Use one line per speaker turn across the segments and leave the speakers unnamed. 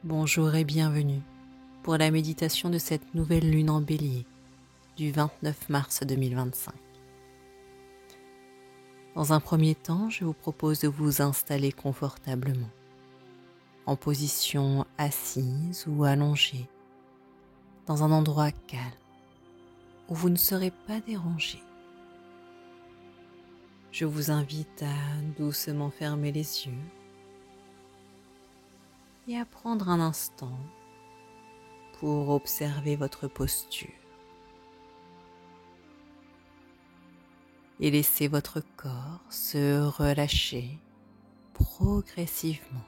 Bonjour et bienvenue pour la méditation de cette nouvelle lune en bélier du 29 mars 2025. Dans un premier temps, je vous propose de vous installer confortablement, en position assise ou allongée, dans un endroit calme où vous ne serez pas dérangé. Je vous invite à doucement fermer les yeux et à prendre un instant pour observer votre posture et laisser votre corps se relâcher progressivement.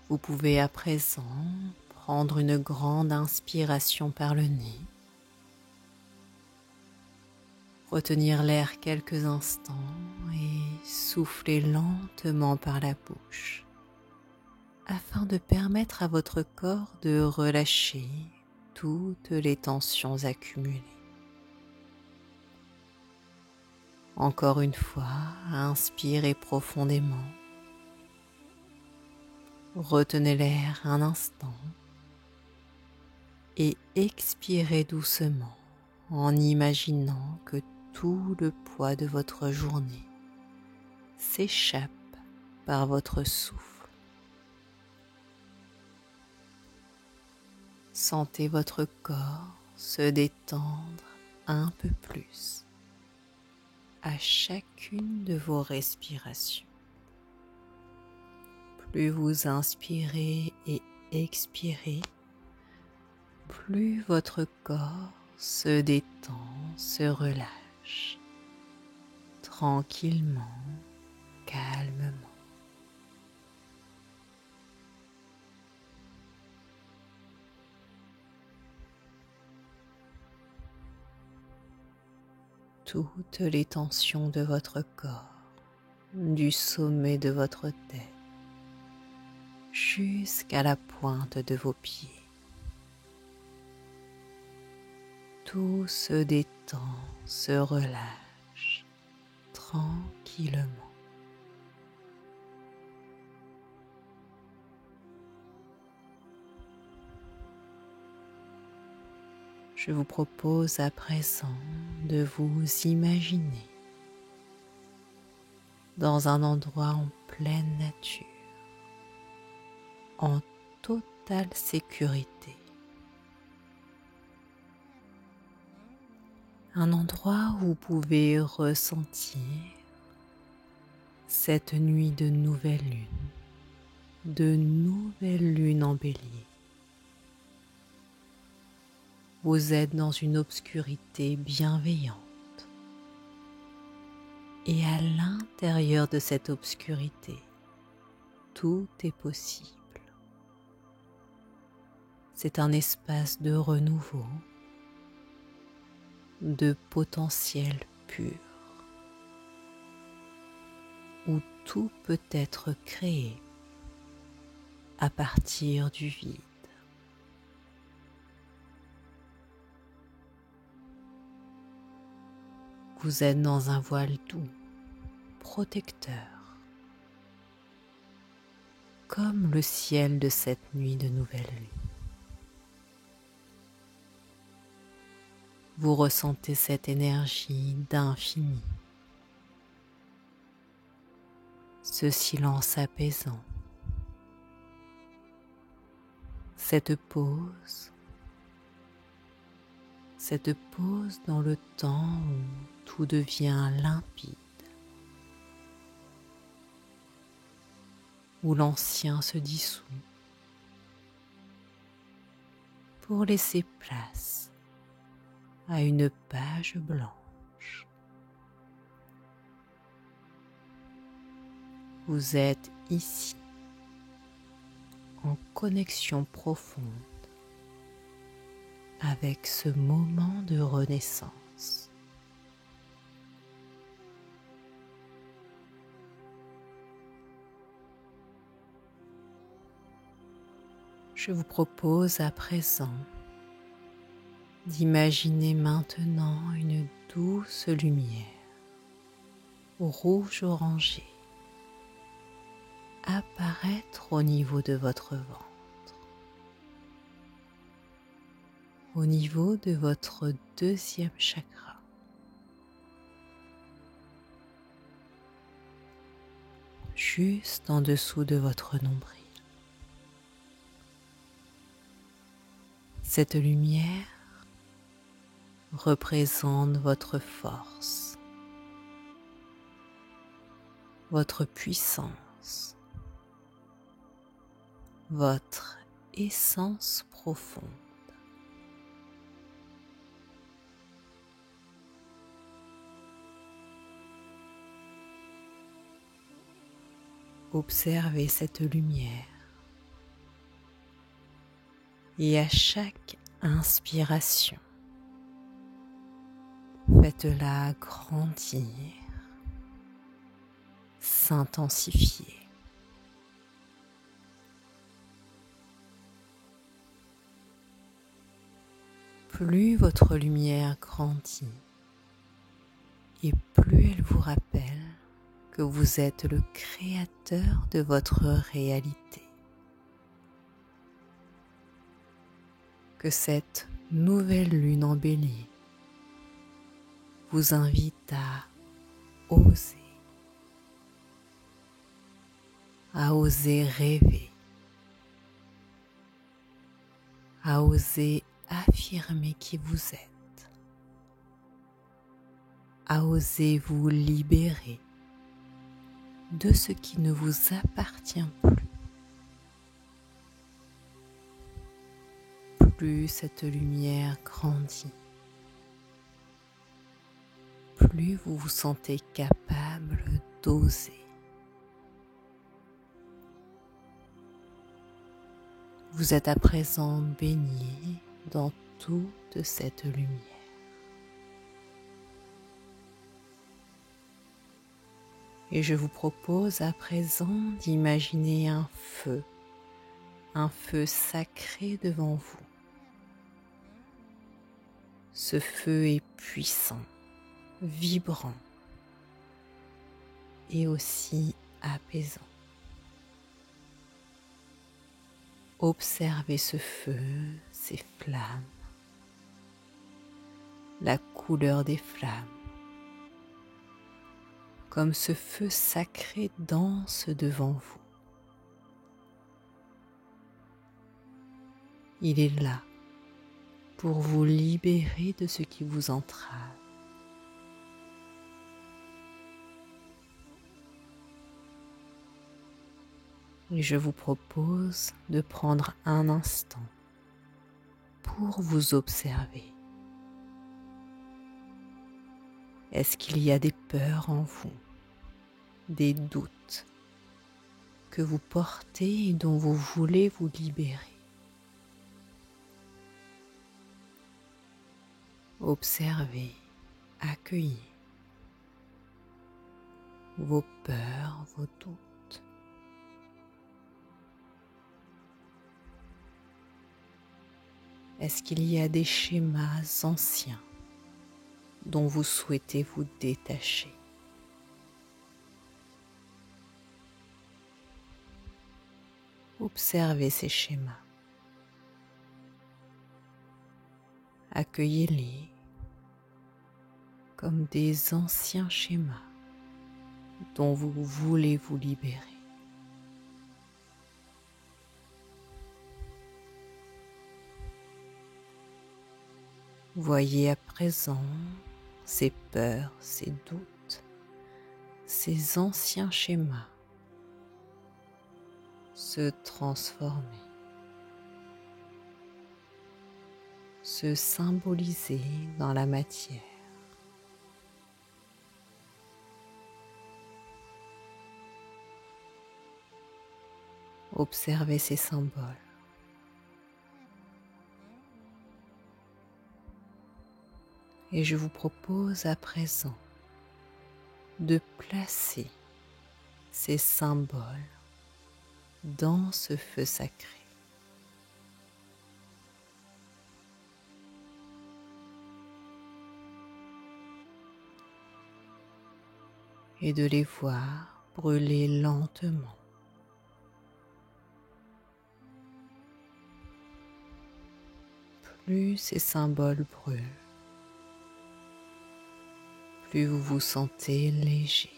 Vous pouvez à présent prendre une grande inspiration par le nez, retenir l'air quelques instants et souffler lentement par la bouche afin de permettre à votre corps de relâcher toutes les tensions accumulées. Encore une fois, inspirez profondément. Retenez l'air un instant et expirez doucement en imaginant que tout le poids de votre journée s'échappe par votre souffle. Sentez votre corps se détendre un peu plus à chacune de vos respirations. Plus vous inspirez et expirez, plus votre corps se détend, se relâche, tranquillement, calmement. Toutes les tensions de votre corps, du sommet de votre tête jusqu'à la pointe de vos pieds. Tout se détend, se relâche tranquillement. Je vous propose à présent de vous imaginer dans un endroit en pleine nature, en totale sécurité. Un endroit où vous pouvez ressentir cette nuit de nouvelle lune en bélier. Vous êtes dans une obscurité bienveillante et à l'intérieur de cette obscurité, tout est possible. C'est un espace de renouveau, de potentiel pur, où tout peut être créé à partir du vide. Vous êtes dans un voile doux, protecteur, comme le ciel de cette nuit de nouvelle lune. Vous ressentez cette énergie d'infini, ce silence apaisant, cette pause dans le temps où tout devient limpide, où l'ancien se dissout, pour laisser place à une page blanche. Vous êtes ici, en connexion profonde avec ce moment de renaissance. Je vous propose à présent d'imaginer maintenant une douce lumière rouge orangée apparaître au niveau de votre ventre, au niveau de votre deuxième chakra. Juste en dessous de votre nombril. Cette lumière représente votre force, votre puissance, votre essence profonde. Observez cette lumière et à chaque inspiration, faites-la grandir, s'intensifier. Plus votre lumière grandit et plus elle vous rappelle que vous êtes le créateur de votre réalité. Que cette nouvelle lune embellie vous invite à oser rêver, à oser affirmer qui vous êtes, à oser vous libérer de ce qui ne vous appartient plus. Plus cette lumière grandit, plus vous vous sentez capable d'oser. Vous êtes à présent baigné dans toute cette lumière. Et je vous propose à présent d'imaginer un feu sacré devant vous. Ce feu est puissant, vibrant et aussi apaisant. Observez ce feu, ces flammes, la couleur des flammes, comme ce feu sacré danse devant vous. Il est là pour vous libérer de ce qui vous entrave. Et je vous propose de prendre un instant pour vous observer. Est-ce qu'il y a des peurs en vous, des doutes que vous portez et dont vous voulez vous libérer? Observez, accueillez vos peurs, vos doutes. Est-ce qu'il y a des schémas anciens dont vous souhaitez vous détacher? Observez ces schémas. Accueillez-les comme des anciens schémas dont vous voulez vous libérer. Voyez à présent ces peurs, ces doutes, ces anciens schémas se transformer, se symboliser dans la matière. Observez ces symboles. Et je vous propose à présent de placer ces symboles dans ce feu sacré. Et de les voir brûler lentement plus ces symboles brûlent, plus vous vous sentez léger.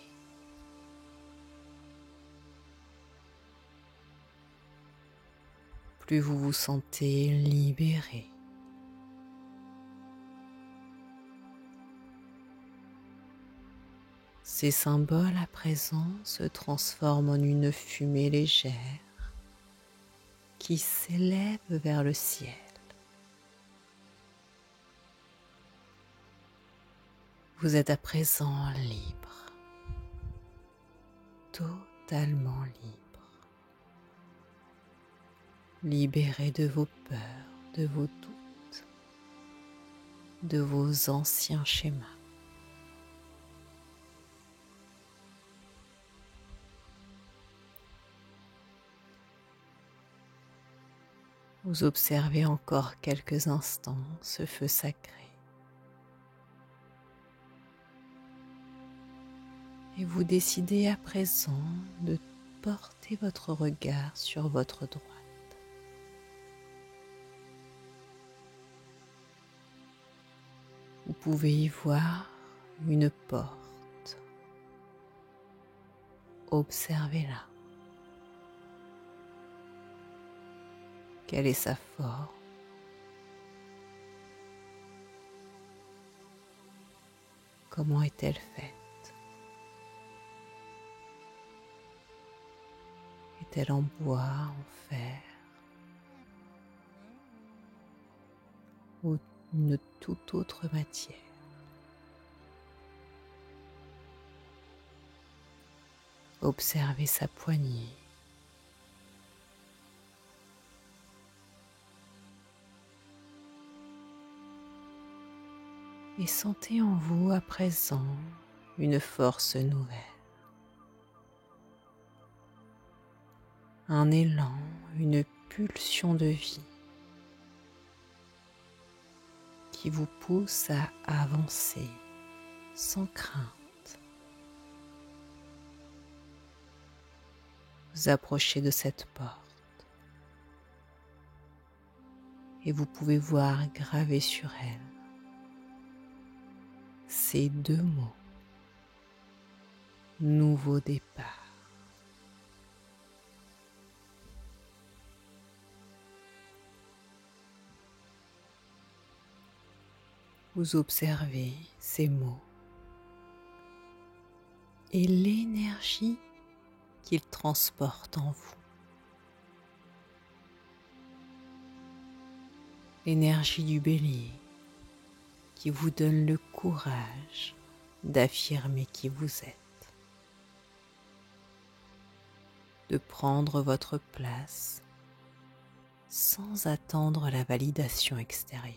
Plus vous vous sentez libéré. Ces symboles à présent se transforment en une fumée légère qui s'élève vers le ciel. Vous êtes à présent libre, totalement libre, libéré de vos peurs, de vos doutes, de vos anciens schémas. Vous observez encore quelques instants ce feu sacré et vous décidez à présent de porter votre regard sur votre droite. Vous pouvez y voir une porte. Observez-la. Quelle est sa forme? Comment est-elle faite? Est-elle en bois, en fer ou une toute autre matière? Observez sa poignée. Et sentez en vous à présent une force nouvelle, un élan, une pulsion de vie qui vous pousse à avancer sans crainte. Vous approchez de cette porte et vous pouvez voir gravé sur elle ces deux mots: nouveau départ. Vous observez ces mots et l'énergie qu'ils transportent en vous. L'énergie du bélier qui vous donne le courage d'affirmer qui vous êtes, de prendre votre place sans attendre la validation extérieure.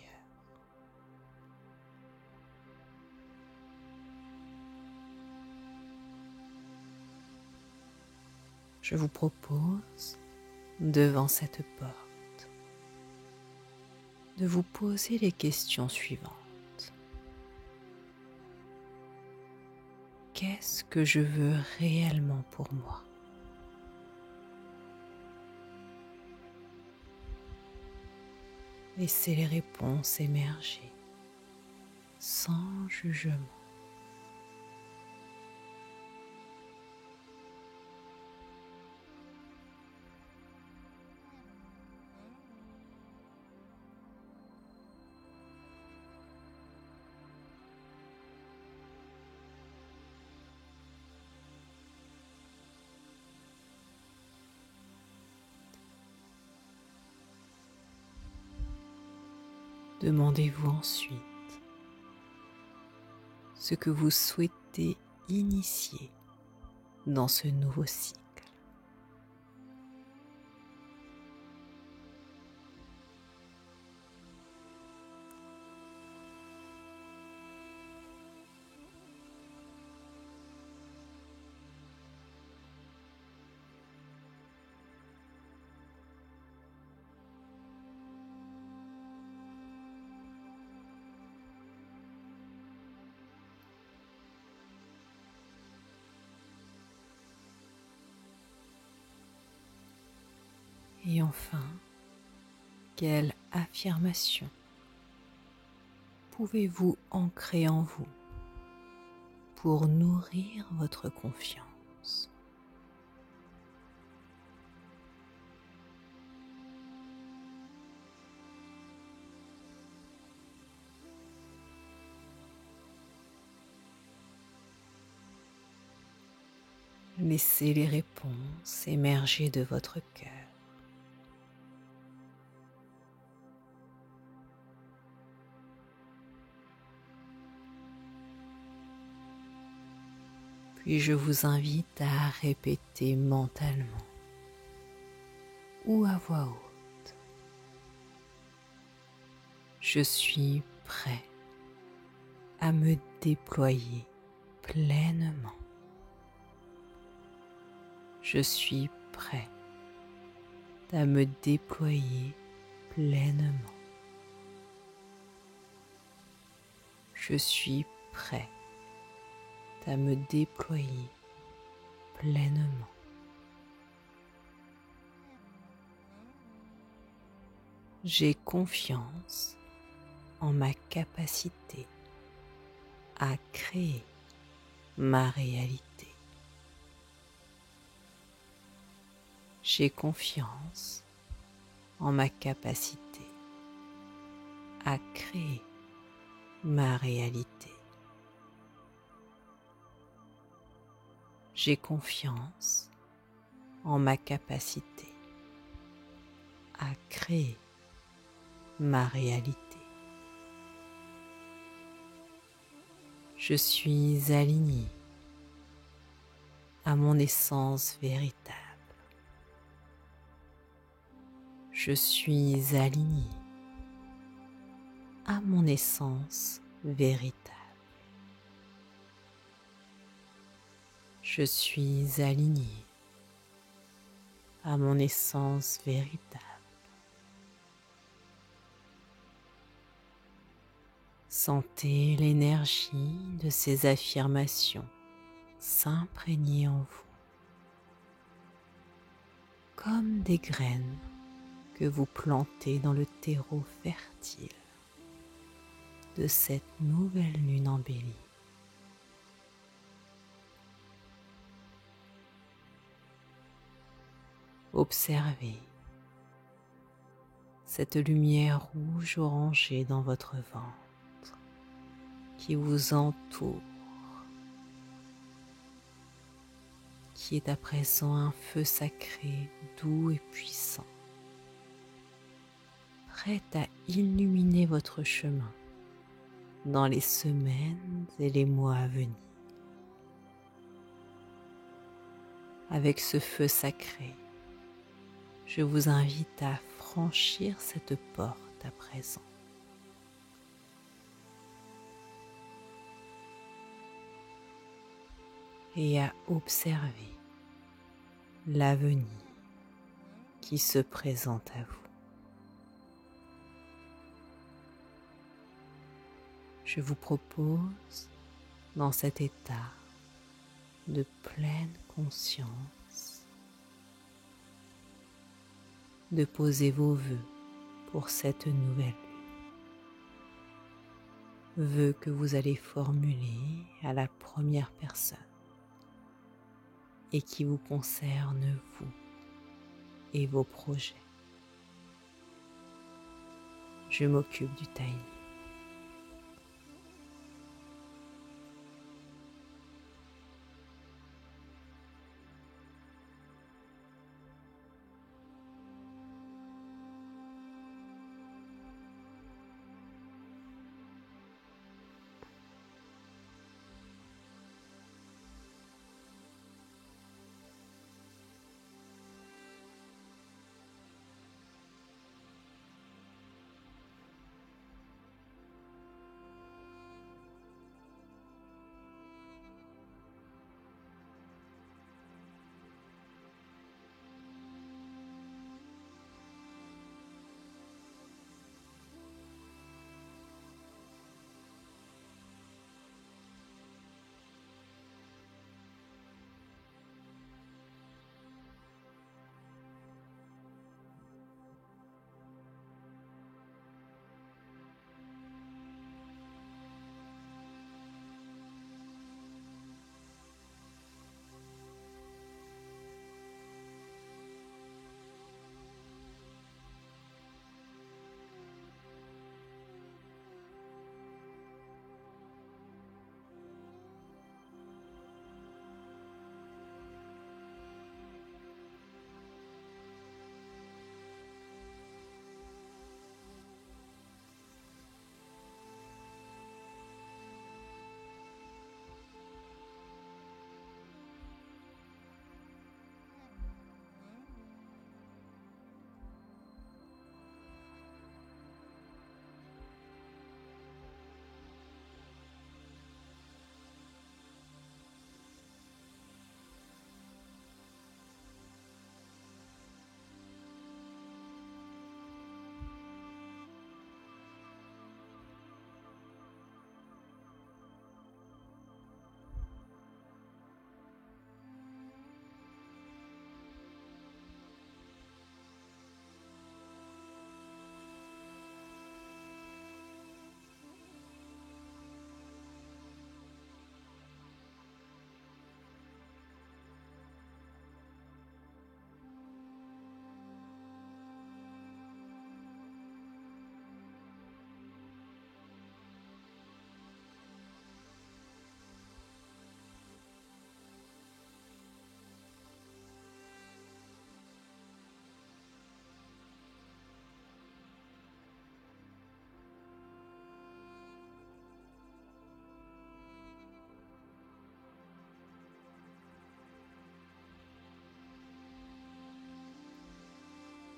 Je vous propose, devant cette porte, de vous poser les questions suivantes. Qu'est-ce que je veux réellement pour moi? Laissez les réponses émerger sans jugement. Demandez-vous ensuite ce que vous souhaitez initier dans ce nouveau cycle. Et enfin, quelle affirmation pouvez-vous ancrer en vous pour nourrir votre confiance? Laissez les réponses émerger de votre cœur. Puis je vous invite à répéter mentalement ou à voix haute: je suis prêt à me déployer pleinement. Je suis prêt à me déployer pleinement. Je suis prêt à me déployer pleinement. J'ai confiance en ma capacité à créer ma réalité. J'ai confiance en ma capacité à créer ma réalité. J'ai confiance en ma capacité à créer ma réalité. Je suis aligné à mon essence véritable. Je suis aligné à mon essence véritable. Je suis aligné à mon essence véritable. Sentez l'énergie de ces affirmations s'imprégner en vous, comme des graines que vous plantez dans le terreau fertile de cette nouvelle lune embellie. Observez cette lumière rouge orangée dans votre ventre qui vous entoure, qui est à présent un feu sacré doux et puissant, prêt à illuminer votre chemin dans les semaines et les mois à venir. Avec ce feu sacré, je vous invite à franchir cette porte à présent. Et à observer l'avenir qui se présente à vous. Je vous propose, dans cet état de pleine conscience, de poser vos vœux pour cette nouvelle lune. Vœux que vous allez formuler à la première personne et qui vous concernent vous et vos projets. Je m'occupe du timing.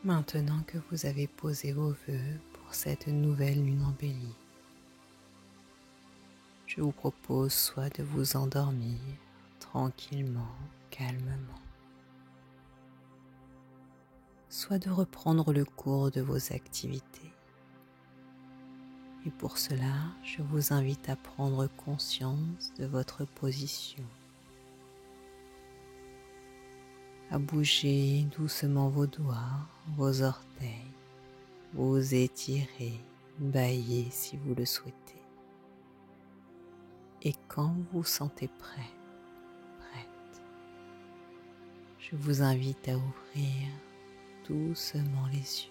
Maintenant que vous avez posé vos vœux pour cette nouvelle lune embellie, je vous propose soit de vous endormir tranquillement, calmement, soit de reprendre le cours de vos activités. Et pour cela, je vous invite à prendre conscience de votre position, à bouger doucement vos doigts, vos orteils, vous étirer, bailler si vous le souhaitez. Et quand vous vous sentez prêt, prête, je vous invite à ouvrir doucement les yeux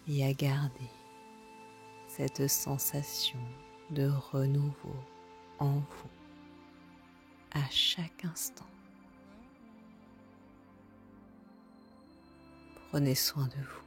et à garder cette sensation de renouveau en vous à chaque instant. Prenez soin de vous.